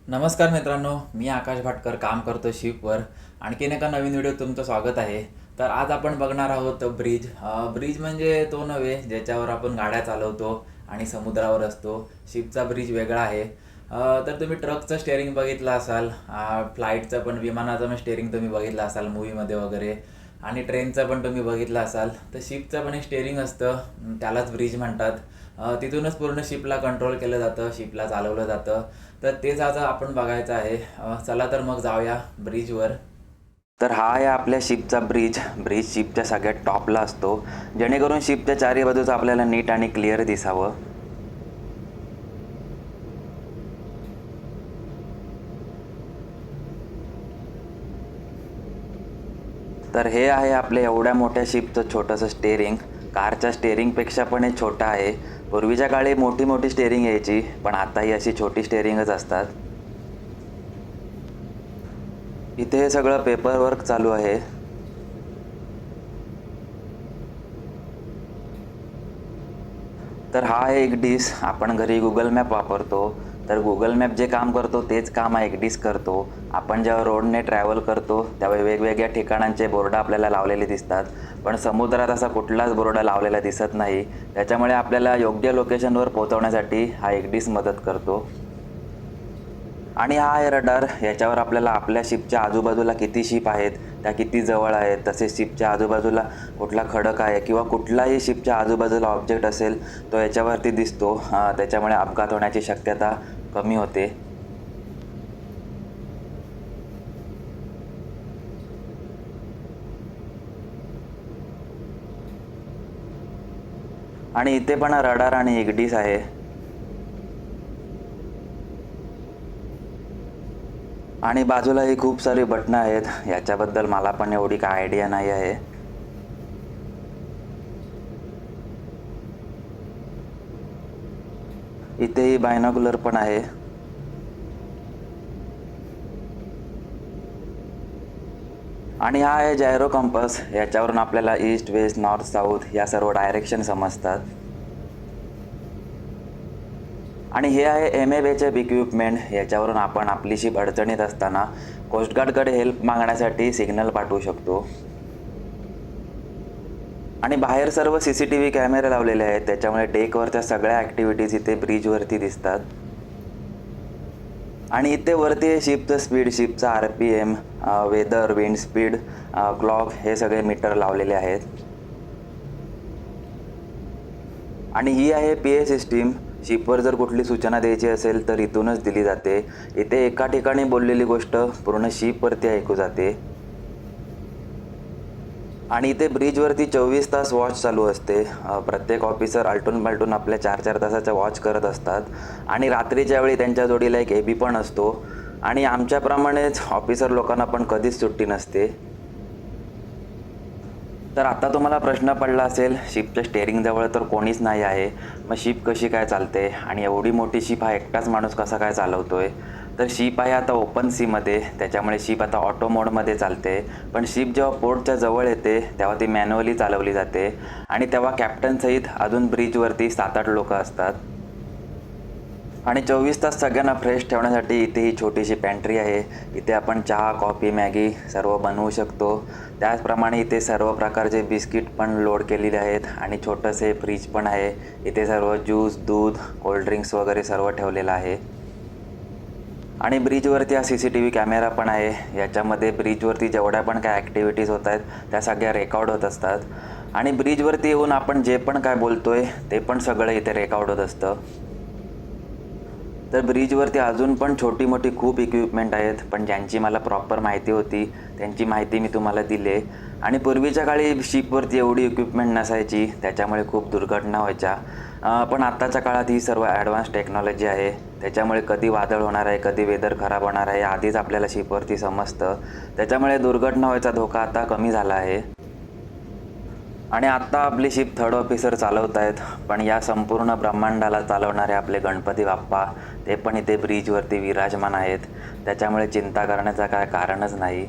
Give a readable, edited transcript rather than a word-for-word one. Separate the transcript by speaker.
Speaker 1: नमस्कार मित्रांनो, मी आकाश भाटकर काम करतो शिपवर. आणखीन एका नवीन व्हिडिओ तुमचं स्वागत आहे. तर आज आपण बघणार आहोत ब्रिज. ब्रिज म्हणजे तो नव्हे ज्याच्यावर आपण गाड्या चालवतो आणि समुद्रावर असतो. शिपचा ब्रिज वेगळा आहे. तर तुम्ही ट्रकचं स्टेअरिंग बघितलं असाल, फ्लाईटचं पण, विमानाचं पण स्टेअरिंग तुम्ही बघितलं असाल मूवीमध्ये वगैरे, आणि ट्रेनचं पण तुम्ही बघितलं असाल. तर शिपचं पण एक स्टेअरिंग असतं, त्यालाच ब्रिज म्हणतात. तिथूनच पूर्ण शिपला कंट्रोल केलं जातं, शिपला चालवलं जातं. तर तेच आज आपण बघायचं आहे. चला तर मग जाऊया ब्रिजवर. तर हा आहे आपल्या शिपचा ब्रिज. ब्रिज शिपच्या सगळ्यात टॉपला असतो, जेणेकरून शिपच्या चारी बाजूचं आपल्याला नीट आणि क्लिअर दिसावं. तर हे आहे आपल्या एवढ्या मोठ्या शिपचं छोटंसं स्टेअरिंग. कारच्या स्टेअरिंगपेक्षा पण हे छोटं आहे. पूर्वीच्या काळी मोठी मोठी स्टेअरिंग यायची, पण आता ही अशी छोटी स्टेअरिंगच असतात. इथे हे सगळं पेपर वर्क चालू आहे. तर हा आहे एक डिश. आपण घरी गुगल मॅप वापरतो, तर गुगल मॅप जे काम करतो तेच काम हा एक डिश करतो. आपण जेव्हा रोडने ट्रॅव्हल करतो त्यावेळी वेगवेगळ्या ठिकाणांचे बोर्ड आपल्याला लावलेले दिसतात, पण समुद्रात असा कुठलाच बोर्ड लावलेला दिसत नाही. त्याच्यामुळे आपल्याला योग्य लोकेशनवर पोहोचवण्यासाठी हा एक डिश मदत करतो. आणि हा आहे रडार. याच्यावर आपल्याला आपल्या शिपच्या आजूबाजूला किती शिप आहेत, त्या किती जवळ आहेत, तसेच शिपच्या आजूबाजूला कुठला खडक आहे किंवा कुठलाही शिपच्या आजूबाजूला ऑब्जेक्ट असेल तो याच्यावरती दिसतो. त्याच्यामुळे अपघात होण्याची शक्यता कमी होते. आणि इथे पण रडार आणि एक डिश आहे. आणि बाजूलाही खूप सारी बटणं आहेत. याच्याबद्दल मला पण एवढी काय आयडिया नाही आहे. इथेही बायनॉक्युलर पण आहे. आणि हा आहे जायरो कंपास. याच्यावरून आपल्याला ईस्ट, वेस्ट, नॉर्थ, साऊथ या सर्व डायरेक्शन समजतात. आणि हे आहे एम-ए-बेचअप इक्विपमेंट. याच्यावरून आपण आपली शिप अडचणीत असताना कोस्टगार्डकडे हेल्प मागण्यासाठी सिग्नल पाठवू शकतो. आणि बाहेर सर्व CCTV कॅमेरे लावलेले आहेत, त्याच्यामुळे डेकवरच्या सगळ्या ॲक्टिव्हिटीज इथे ब्रिजवरती दिसतात. आणि इथे वरती आहे शिपचं स्पीड, शिपचा RPM, weather, wind speed, clock, हे सगळे मीटर लावलेले आहेत. आणि ही आहे PA सिस्टीम. शिपवर जर कुठली सूचना द्यायची असेल तर इथूनच दिली जाते. इथे एका ठिकाणी बोललेली गोष्ट पूर्ण शिपवरती ऐकू जाते. आणि इथे ब्रिजवरती 24 तास वॉच चालू असते. प्रत्येक ऑफिसर आलटून पालटून आपल्या 4-4 तासाचा वॉच करत असतात. आणि रात्रीच्या वेळी त्यांच्या जोडीला एक AB पण असतो. आणि आमच्याप्रमाणेच ऑफिसर लोकांना पण कधीच सुट्टी नसते. तर आता तुम्हाला प्रश्न पडला असेल, शिपच्या स्टेअरिंगजवळ तर कोणीच नाही आहे, मग शिप कशी काय चालते आणि एवढी मोठी शिप हा एकटाच माणूस कसा काय चालवतोय? तर शिप आहे आता ओपन सीमध्ये, त्याच्यामुळे शिप आता ऑटो मोडमध्ये चालते. पण शिप जेव्हा पोर्टच्या जवळ येते तेव्हा ती मॅन्युअली चालवली जाते. आणि तेव्हा कॅप्टनसहित अजून ब्रिजवरती 7-8 लोक असतात. आणि 24 तास सगळ्यांना फ्रेश ठेवण्यासाठी इथे ही छोटीशी पॅन्ट्री आहे. इथे आपण चहा, कॉफी, मॅगी सर्व बनवू शकतो. त्याचप्रमाणे इथे सर्व प्रकारचे बिस्किट पण लोड केलेले आहेत. आणि छोटंसे फ्रीज पण आहे. इथे सर्व ज्यूस, दूध, कोल्ड्रिंक्स वगैरे सर्व ठेवलेलं आहे. आणि ब्रिजवरती हा CCTV कॅमेरा पण आहे. याच्यामध्ये ब्रिजवरती जेवढ्या पण काय ॲक्टिव्हिटीज होत आहेत त्या सगळ्या रेकॉर्ड होत असतात. आणि ब्रिजवरती येऊन आपण जे पण काय बोलतोय ते पण सगळं इथे रेकॉर्ड होत असतं. तर ब्रिजवरती अजून पण छोटी मोठी खूप इक्विपमेंट आहेत, पण ज्यांची मला प्रॉपर माहिती होती त्यांची माहिती मी तुम्हाला दिली आहे. आणि पूर्वीच्या काळी शिपवरती एवढी इक्विपमेंट नसायची, त्याच्यामुळे खूप दुर्घटना व्हायच्या. पण आत्ताच्या काळात ही सर्व ॲडव्हान्स टेक्नॉलॉजी आहे. त्याच्यामुळे कधी वादळ होणार आहे, कधी वेदर खराब होणार आहे आधीच आपल्याला शिपवरती समजतं. त्याच्यामुळे दुर्घटना व्हायचा धोका आता कमी झाला आहे. आणि आत्ता आपली शिप थर्ड ऑफिसर चालवत आहेत, पण या संपूर्ण ब्रह्मांडाला चालवणारे आपले गणपती बाप्पा ते पण इथे ब्रिजवरती विराजमान आहेत. त्याच्यामुळे चिंता करण्याचं काय कारणच नाही.